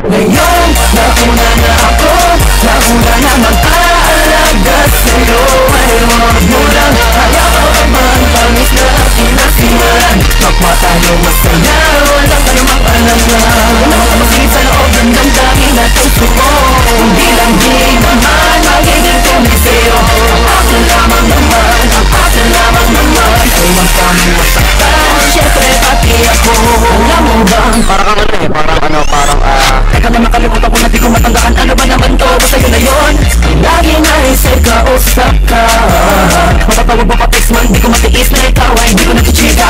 Ngayon, nauna na ako, nauna na mag-aalaga sa'yo. Ay, wag mo lang hayaan, tamis na aking nasimulan. Kapwa tayo masaya, walang anumang alangan. Masigit sa loob ng damdamin at puso ko. Hindi lang di naman magiging tunay sa'yo. Ang akin lamang naman, ang akin lamang naman ay wag kami masaktan, syempre pati ako. Alam mo ba, parang teka na makalimutan ko na di ko matandaan. Ano ba naman to, basta yun na yun. Lagi na isip ka, usap ka. Mapatawag mo pa text man, di ko matiis na ikaw ay di ko nakichika.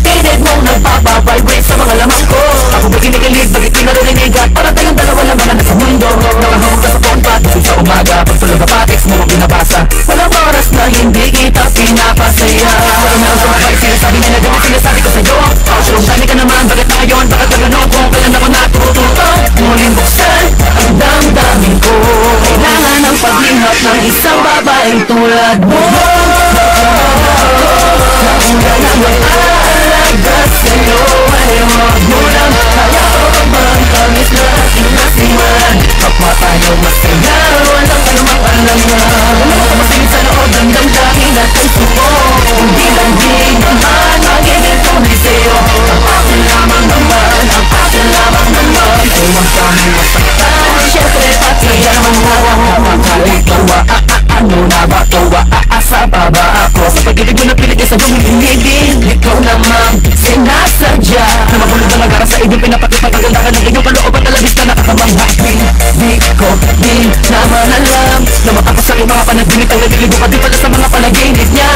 Pilit mong nagpapavibrate sa mga lamang ko. Ako ba kinikilig, bakit di naririnig? At para tayong dalawa lang na nasa mundo. Nakahawag ka sa phone pa, gising sa umaga. Pagtulog ka pa, text mo kung binabasa. Walang oras na hindi kita pinapasaya. Wala na ang sumabay, sinasabi niya na gawin sinasabi ko sa'yo. Pausulong dami ka naman, bakit na ngayon? Bakit na gano'n kung kailan ako natututo? Muling buksan ang damdamin ko. Kailangan ng paglihap ng isang babaeng tulad mo. Nauna na mag-aalaga sa'yo. Ay, wag mo lang hayaan, tamis na aking nasimulan. Kapwa tayo masaya, walang anumang alangan. Masigit sa loob ng damdamin at puso ko. Hindi lang di naman magiging tunay sa'yo. Ang akin lamang naman, ang akin lamang naman ay wag kami masaktan, syempre pati ako. Kalituwa, ano na ba to? Aasa pa ba ako? Sa pag-ibig mo na pilit sa buong hinibig. Ikaw naman sinasadya na mabulog ang agara sa iyong pinapatipat. Ang ganda ka ng iyong kalooban, talabis na nakakamangha. Di ko din naman alam na matapos sa iyong mga panaginip. Ang naliligo ka din pala sa mga panaginip niya.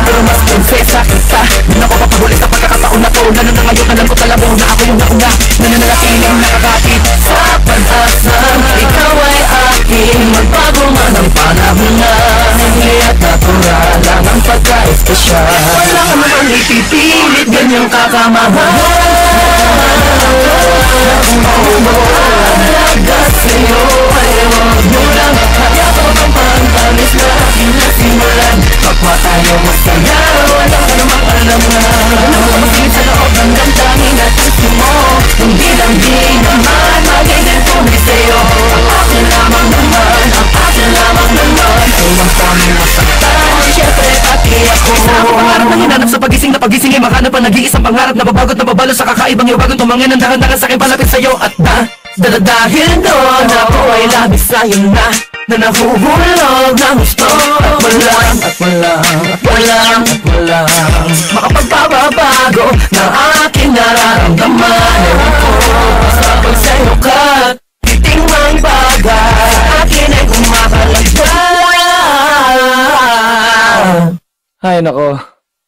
Pero mas konsesa kita, di na ko papagulit sa pagkakataon na to. Lalo na ngayon alam ko talaga na ako yung nauna, nananatiling nakakapit sa pag-asa. Ikaw ay aking magbago man ang panahon na. Hindi at natural lang ang pagka-espesyal. Wala ka naman ipipilit, ganyang kakamahal. Alaga sa'yo, ay wag mo lang hayaan ang pantalis na aking nasimulan. Kapwa tayo masaya, walang anumang alangan. Masigit sa loob ng damdamin at puso mo. Hindi lang di naman magiging tunay sa'yo. Ang akin lamang naman, ang akin lamang naman ay wag kami masaktan, syempre pati ako. Isa ako pangarap na hinanap sa pagising na pagising ay makanap ang nag-iisang pangarap na babagot na babalo sa kakaibang iwagang tumangin ang dahan-dahan sa akin palapit sa'yo. At dahil doon ako ay labis sa'yo na nahuhulog ng gusto. At walang makapagpapabago ng aking nararamdaman. Ewan ko sa pagsa'yo ka, titing mang bagay akin ay kumakalagda. Ay nako.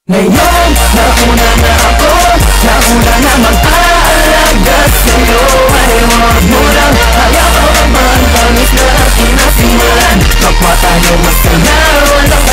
Ngayon, nauna na ako, nauna na mag-aalaga sa'yo. Ay wag mo lang hayaan, tamis na aking nasimulan. Kapwa tayo masaya, walang